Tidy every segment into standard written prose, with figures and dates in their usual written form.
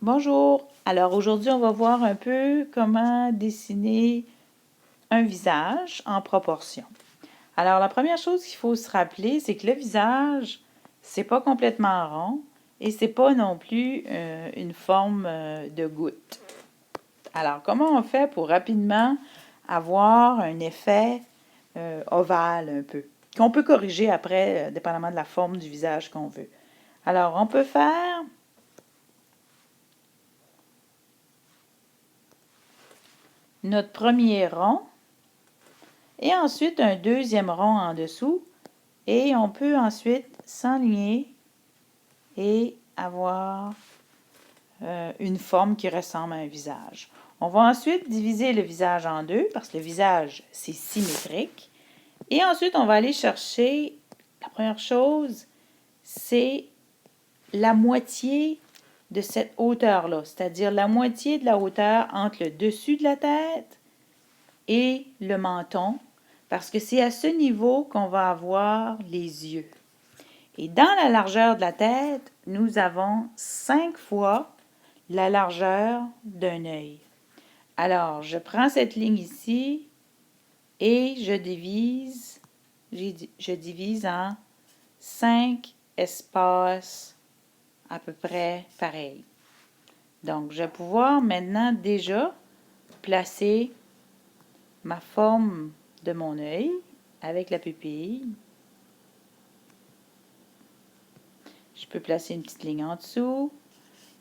Bonjour. Alors aujourd'hui, on va voir un peu comment dessiner un visage en proportion. Alors la première chose qu'il faut se rappeler, c'est que le visage, c'est pas complètement rond et c'est pas non plus une forme de goutte. Alors comment on fait pour rapidement avoir un effet ovale un peu, qu'on peut corriger après, dépendamment de la forme du visage qu'on veut. Alors on peut faire notre premier rond et ensuite un deuxième rond en dessous et on peut ensuite s'enligner et avoir une forme qui ressemble à un visage. On va ensuite diviser le visage en deux parce que le visage c'est symétrique et ensuite on va aller chercher, la première chose c'est la moitié de cette hauteur-là, c'est-à-dire la moitié de la hauteur entre le dessus de la tête et le menton, parce que c'est à ce niveau qu'on va avoir les yeux. Et dans la largeur de la tête, nous avons 5 fois la largeur d'un œil. Alors, je prends cette ligne ici et je divise en 5 espaces à peu près pareils. Donc, je vais pouvoir maintenant déjà placer ma forme de mon œil avec la pupille. Je peux placer une petite ligne en dessous.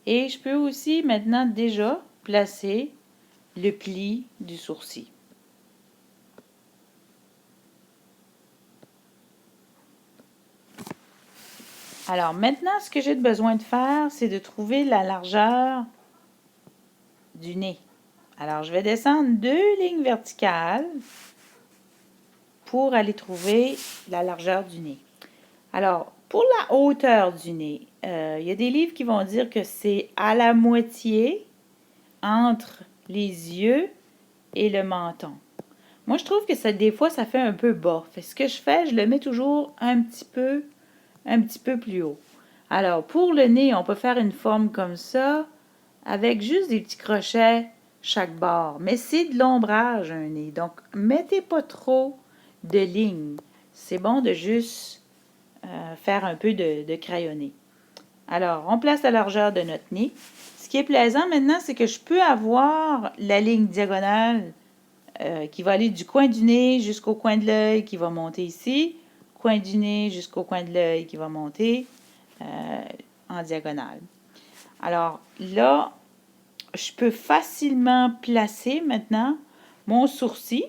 Et je peux aussi maintenant déjà placer le pli du sourcil. Alors maintenant, ce que j'ai besoin de faire, c'est de trouver la largeur du nez. Alors je vais descendre 2 lignes verticales pour aller trouver la largeur du nez. Alors, pour la hauteur du nez, il y a des livres qui vont dire que c'est à la moitié entre les yeux et le menton. Moi, je trouve que ça, des fois, ça fait un peu bas. Fait ce que je fais, je le mets toujours un petit peu plus haut. Alors, pour le nez, on peut faire une forme comme ça, avec juste des petits crochets chaque bord. Mais c'est de l'ombrage, un nez. Donc, mettez pas trop de lignes. C'est bon de juste faire un peu de crayonné. Alors, on place la largeur de notre nez. Ce qui est plaisant maintenant, c'est que je peux avoir la ligne diagonale qui va aller du coin du nez jusqu'au coin de l'œil qui va monter ici, coin du nez jusqu'au coin de l'œil qui va monter en diagonale. Alors là, je peux facilement placer maintenant mon sourcil.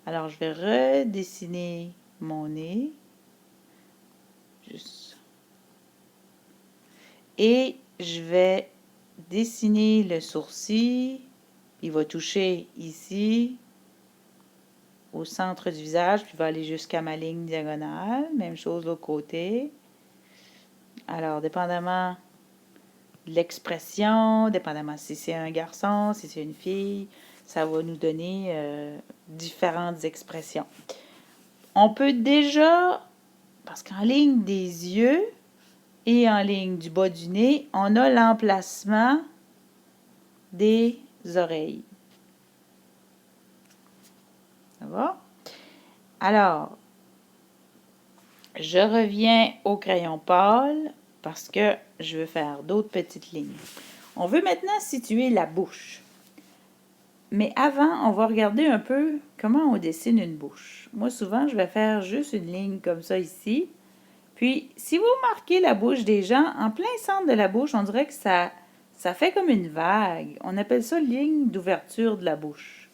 Alors je vais redessiner mon nez. Juste. Et je vais dessiner le sourcil. Il va toucher ici, au centre du visage, puis va aller jusqu'à ma ligne diagonale. Même chose de l'autre côté. Alors, dépendamment de l'expression, dépendamment si c'est un garçon, si c'est une fille, ça va nous donner différentes expressions. On peut déjà, parce qu'en ligne des yeux et en ligne du bas du nez, on a l'emplacement des oreilles. Ça va? Alors, je reviens au crayon pâle parce que je veux faire d'autres petites lignes. On veut maintenant situer la bouche. Mais avant, on va regarder un peu comment on dessine une bouche. Moi, souvent, je vais faire juste une ligne comme ça ici. Puis, si vous marquez la bouche des gens, en plein centre de la bouche, on dirait que ça fait comme une vague. On appelle ça ligne d'ouverture de la bouche.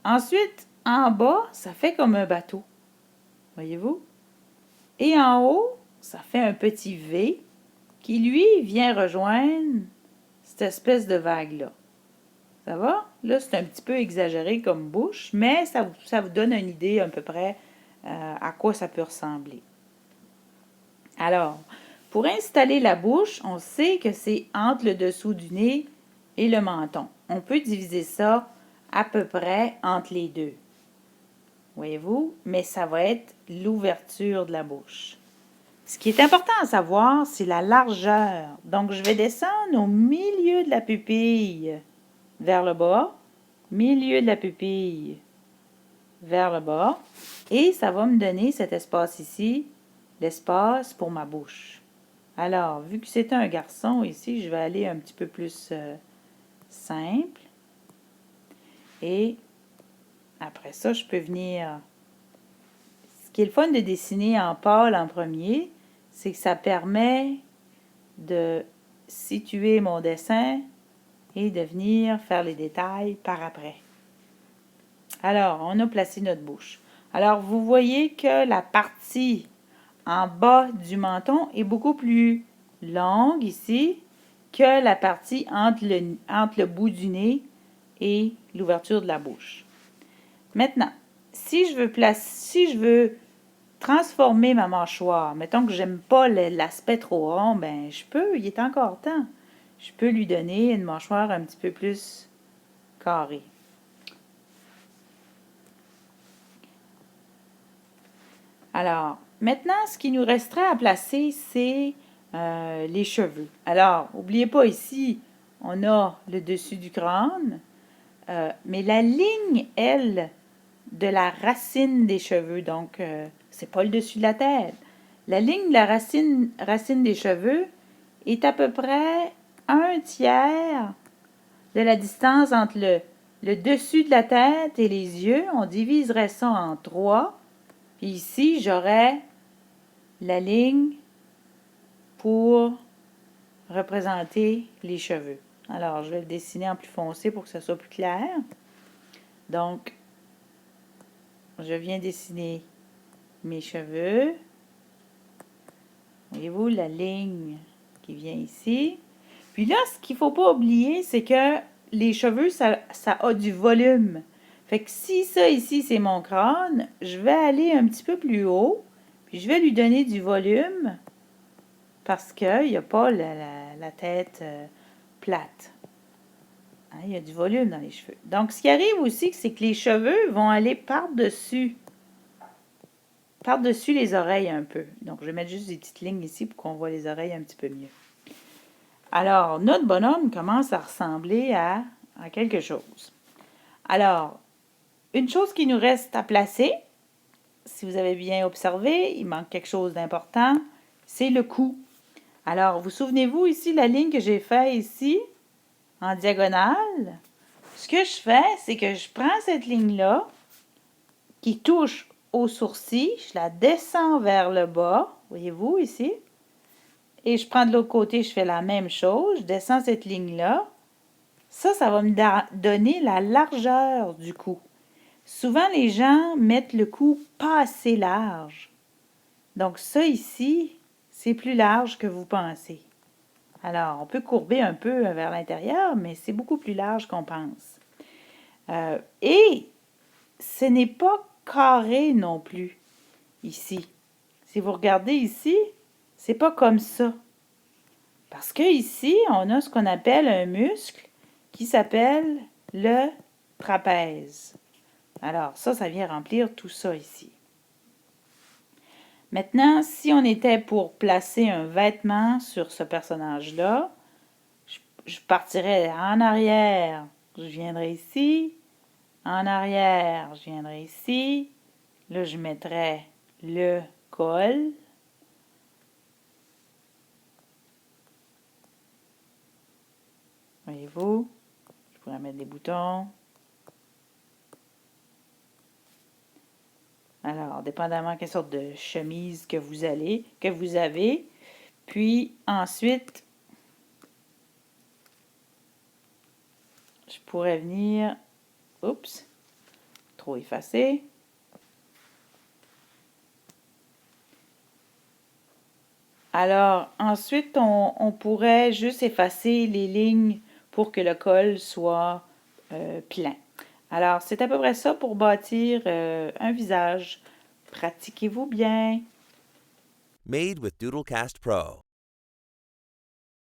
Ensuite, en bas, ça fait comme un bateau. Voyez-vous? Et en haut, ça fait un petit V qui, lui, vient rejoindre cette espèce de vague-là. Ça va? Là, c'est un petit peu exagéré comme bouche, mais ça vous donne une idée à peu près à quoi ça peut ressembler. Alors, pour installer la bouche, on sait que c'est entre le dessous du nez et le menton. On peut diviser ça à peu près entre les deux. Voyez-vous? Mais ça va être l'ouverture de la bouche. Ce qui est important à savoir, c'est la largeur. Donc, je vais descendre au milieu de la pupille vers le bas, milieu de la pupille vers le bas, et ça va me donner cet espace ici, l'espace pour ma bouche. Alors, vu que c'est un garçon ici, je vais aller un petit peu plus simple. Et après ça, je peux venir... Ce qui est le fun de dessiner en pâle en premier, c'est que ça permet de situer mon dessin et de venir faire les détails par après. Alors, on a placé notre bouche. Alors, vous voyez que la partie en bas du menton est beaucoup plus longue ici que la partie entre le bout du nez et l'ouverture de la bouche. Maintenant, si je veux transformer ma mâchoire, mettons que j'aime pas l'aspect trop rond, ben je peux, il est encore temps. Je peux lui donner une mâchoire un petit peu plus carrée. Alors, maintenant, ce qui nous resterait à placer, c'est les cheveux. Alors, n'oubliez pas ici, on a le dessus du crâne, mais la ligne, elle, de la racine des cheveux, donc c'est pas le dessus de la tête. La ligne de la racine des cheveux est à peu près 1/3 de la distance entre le dessus de la tête et les yeux. On diviserait ça en 3. Puis ici, j'aurais la ligne pour représenter les cheveux. Alors, je vais le dessiner en plus foncé pour que ça soit plus clair. Donc, je viens dessiner mes cheveux. Voyez-vous la ligne qui vient ici. Puis là, ce qu'il ne faut pas oublier, c'est que les cheveux, ça a du volume. Fait que si ça ici, c'est mon crâne, je vais aller un petit peu plus haut, puis je vais lui donner du volume parce qu'il n'y a pas la tête plate. Hein, il y a du volume dans les cheveux. Donc, ce qui arrive aussi, c'est que les cheveux vont aller par-dessus les oreilles un peu. Donc, je vais mettre juste des petites lignes ici pour qu'on voit les oreilles un petit peu mieux. Alors, notre bonhomme commence à ressembler à quelque chose. Alors, une chose qui nous reste à placer, si vous avez bien observé, il manque quelque chose d'important, c'est le cou. Alors, vous souvenez-vous ici, la ligne que j'ai faite ici, en diagonale? Ce que je fais, c'est que je prends cette ligne-là, qui touche au sourcil, je la descends vers le bas, voyez-vous ici, et je prends de l'autre côté, je fais la même chose, je descends cette ligne-là. Ça va me donner la largeur du cou. Souvent, les gens mettent le cou pas assez large. Donc ça ici, c'est plus large que vous pensez. Alors, on peut courber un peu vers l'intérieur, mais c'est beaucoup plus large qu'on pense. Et ce n'est pas carré non plus, ici. Si vous regardez ici, c'est pas comme ça. Parce que ici, on a ce qu'on appelle un muscle qui s'appelle le trapèze. Alors, ça vient remplir tout ça ici. Maintenant, si on était pour placer un vêtement sur ce personnage-là, je partirais en arrière, je viendrais ici, en arrière, je viendrais ici, là, je mettrais le col. Voyez-vous, je pourrais mettre des boutons. Alors, dépendamment quelle sorte de chemise que vous avez. Puis ensuite, je pourrais venir, oups, trop effacé. Alors, ensuite, on pourrait juste effacer les lignes pour que le col soit plein. Alors, c'est à peu près ça pour bâtir un visage. Pratiquez-vous bien. Made with Doodlecast Pro.